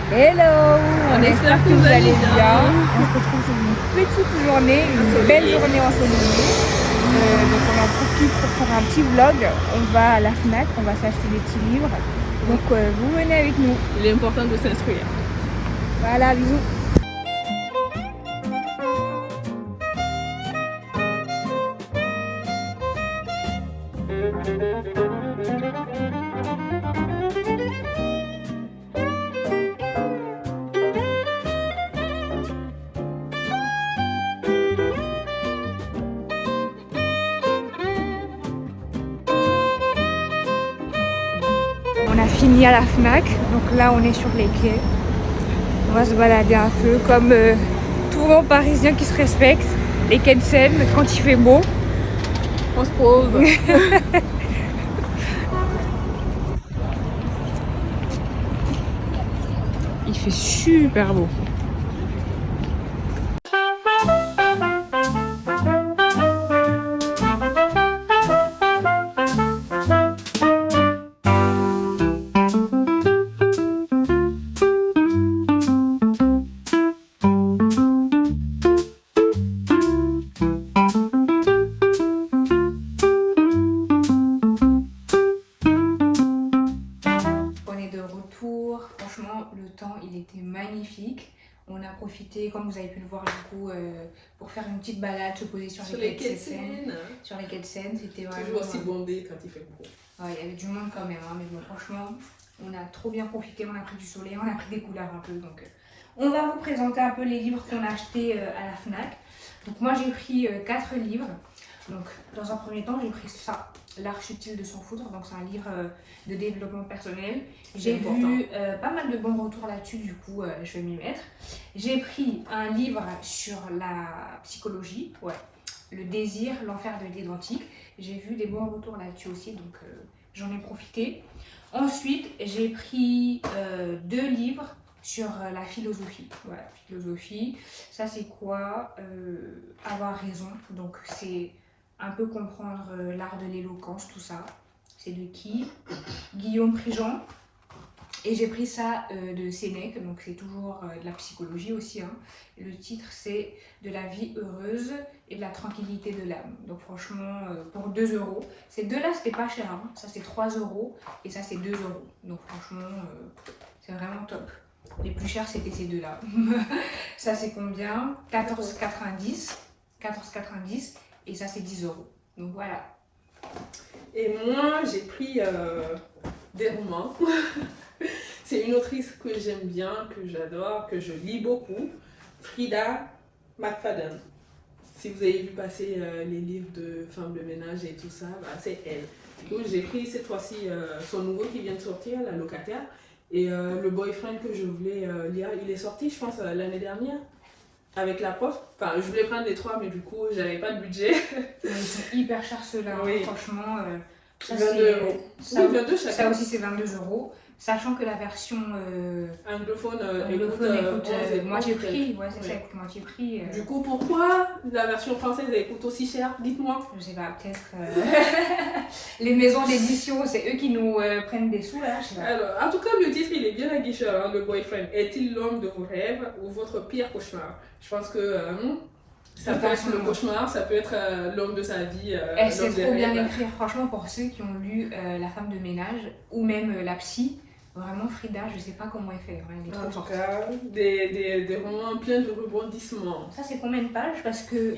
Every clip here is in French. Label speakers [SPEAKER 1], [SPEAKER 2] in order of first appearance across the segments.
[SPEAKER 1] Hello,
[SPEAKER 2] On
[SPEAKER 1] espère que vous allez bien. On se retrouve sur une petite journée, une belle journée ensoleillée. Donc on en profite pour faire un petit vlog. On va à la FNAC, on va s'acheter des petits livres. Donc vous venez avec nous.
[SPEAKER 2] Il est important de s'instruire.
[SPEAKER 1] Voilà, bisous. On a fini à la FNAC, donc là on est sur les quais. On va se balader un peu comme tout bon parisien qui se respecte. Les quais de Seine, quand il fait beau.
[SPEAKER 2] On se pose.
[SPEAKER 1] Il fait super beau. On est de retour. Franchement, le temps, il était magnifique. On a profité, comme vous avez pu le voir du coup, pour faire une petite balade, se poser sur les quais de Seine. Sur les quais de Seine, c'était vraiment...
[SPEAKER 2] Toujours aussi bondé quand il fait beau.
[SPEAKER 1] Ouais, il y avait du monde quand même, hein, mais bon, franchement, on a trop bien profité, on a pris du soleil, on a pris des couleurs un peu. Donc, on va vous présenter un peu les livres qu'on a achetés à la FNAC. Donc moi, j'ai pris 4 livres. Donc, dans un premier temps, j'ai pris ça, L'art subtil de s'en foutre. Donc, c'est un livre de développement personnel. J'ai vu pas mal de bons retours là-dessus, du coup, je vais m'y mettre. J'ai pris un livre sur la psychologie, ouais, le désir, l'enfer de l'identique. J'ai vu des bons retours là-dessus aussi, donc j'en ai profité. Ensuite, j'ai pris 2 livres sur la philosophie. Voilà, philosophie, ça c'est quoi avoir raison. Donc c'est un peu comprendre l'art de l'éloquence, tout ça. C'est de qui? Guillaume Prigent. Et j'ai pris ça de Sénèque, donc c'est toujours de la psychologie aussi. Hein. Et le titre c'est De la vie heureuse et de la tranquillité de l'âme. Donc franchement, pour 2 euros. Ces deux-là, c'était pas cher. Hein. Ça c'est 3 euros et ça c'est 2 euros. Donc franchement, c'est vraiment top. Les plus chers, c'était ces deux-là. Ça c'est combien? 14,90. 14,90 et ça c'est 10 euros. Donc voilà.
[SPEAKER 2] Et moi, j'ai pris des romans. C'est une autrice que j'aime bien, que j'adore, que je lis beaucoup. Frida McFadden. Si vous avez vu passer les livres de femmes de ménage et tout ça, bah, c'est elle. Du coup, j'ai pris cette fois-ci son nouveau qui vient de sortir, La Locataire. Et le boyfriend que je voulais lire, il est sorti, je pense, l'année dernière. Avec la poste. Enfin, je voulais prendre les 3, mais du coup, j'avais pas de budget.
[SPEAKER 1] Ils sont hyper chers ceux-là,
[SPEAKER 2] Oui.
[SPEAKER 1] Franchement. Ça,
[SPEAKER 2] 22 euros.
[SPEAKER 1] Ça,
[SPEAKER 2] Oui, 22 chacun.
[SPEAKER 1] Ça aussi, c'est 22 euros. Sachant que la version
[SPEAKER 2] anglophone
[SPEAKER 1] écoute moitié
[SPEAKER 2] 11
[SPEAKER 1] prix. Ouais, c'est ça, écoute moitié prix.
[SPEAKER 2] Du coup, pourquoi la version française elle coûte aussi cher? Dites-moi.
[SPEAKER 1] Je sais pas, peut-être. Les maisons d'édition, c'est eux qui nous prennent des sous là. Je sais pas.
[SPEAKER 2] Alors, en tout cas, le titre il est bien aguicheur. Hein, le boyfriend. Est-il l'homme de vos rêves ou votre pire cauchemar? Je pense que ça peut être le cauchemar, ça peut être l'homme de sa vie.
[SPEAKER 1] C'est trop bien écrit, franchement, pour ceux qui ont lu La femme de ménage ou même La psy. Vraiment, Frida, je sais pas comment elle fait. Elle est trop forte.
[SPEAKER 2] En tout cas, des romans pleins de rebondissements.
[SPEAKER 1] Ça, c'est combien de pages? Parce que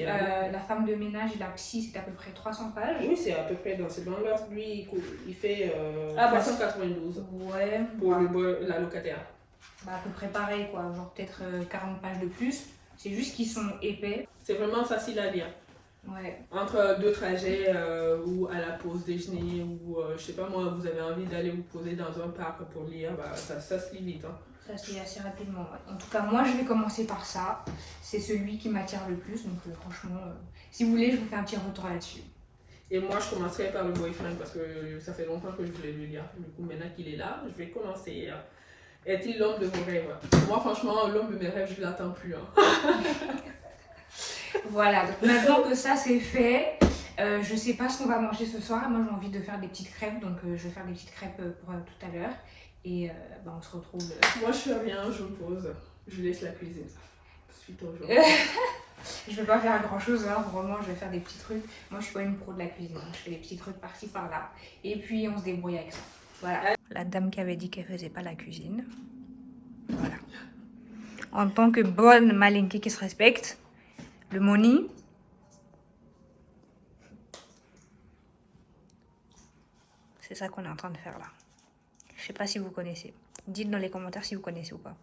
[SPEAKER 1] La femme de ménage et La psy, c'est à peu près 300 pages.
[SPEAKER 2] Oui, c'est à peu près dans ces bandes-là. Lui, il fait 392.
[SPEAKER 1] Ouais.
[SPEAKER 2] Pour la locataire.
[SPEAKER 1] Bah, à peu près pareil, quoi. Genre peut-être 40 pages de plus. C'est juste qu'ils sont épais.
[SPEAKER 2] C'est vraiment facile à lire.
[SPEAKER 1] Ouais.
[SPEAKER 2] Entre 2 trajets ou à la pause déjeuner ou je sais pas moi, vous avez envie d'aller vous poser dans un parc pour lire, bah, ça se lit vite. Hein.
[SPEAKER 1] Ça se lit assez rapidement. Ouais. En tout cas, moi je vais commencer par ça. C'est celui qui m'attire le plus. Donc franchement, si vous voulez, je vous fais un petit retour là-dessus.
[SPEAKER 2] Et moi je commencerai par le boyfriend parce que ça fait longtemps que je voulais le lire. Du coup, maintenant qu'il est là, je vais commencer. Est-il l'homme de vos rêves? Moi franchement, l'homme de mes rêves, je l'attends plus. Hein.
[SPEAKER 1] Voilà, donc maintenant que ça c'est fait, je sais pas ce qu'on va manger ce soir. Moi j'ai envie de faire des petites crêpes, donc je vais faire des petites crêpes pour tout à l'heure. Et on se retrouve...
[SPEAKER 2] Moi, je fais rien, je me pose. Je laisse la cuisine. Suite au jour.
[SPEAKER 1] Je vais pas faire grand chose, hein, vraiment, je vais faire des petits trucs. Moi, je suis pas une pro de la cuisine, hein. Je fais des petits trucs par-ci par-là. Et puis, on se débrouille avec ça. Voilà. La dame qui avait dit qu'elle faisait pas la cuisine. Voilà. En tant que bonne malinké qui se respecte, le moni. C'est ça qu'on est en train de faire là. Je sais pas si vous connaissez. Dites dans les commentaires si vous connaissez ou pas.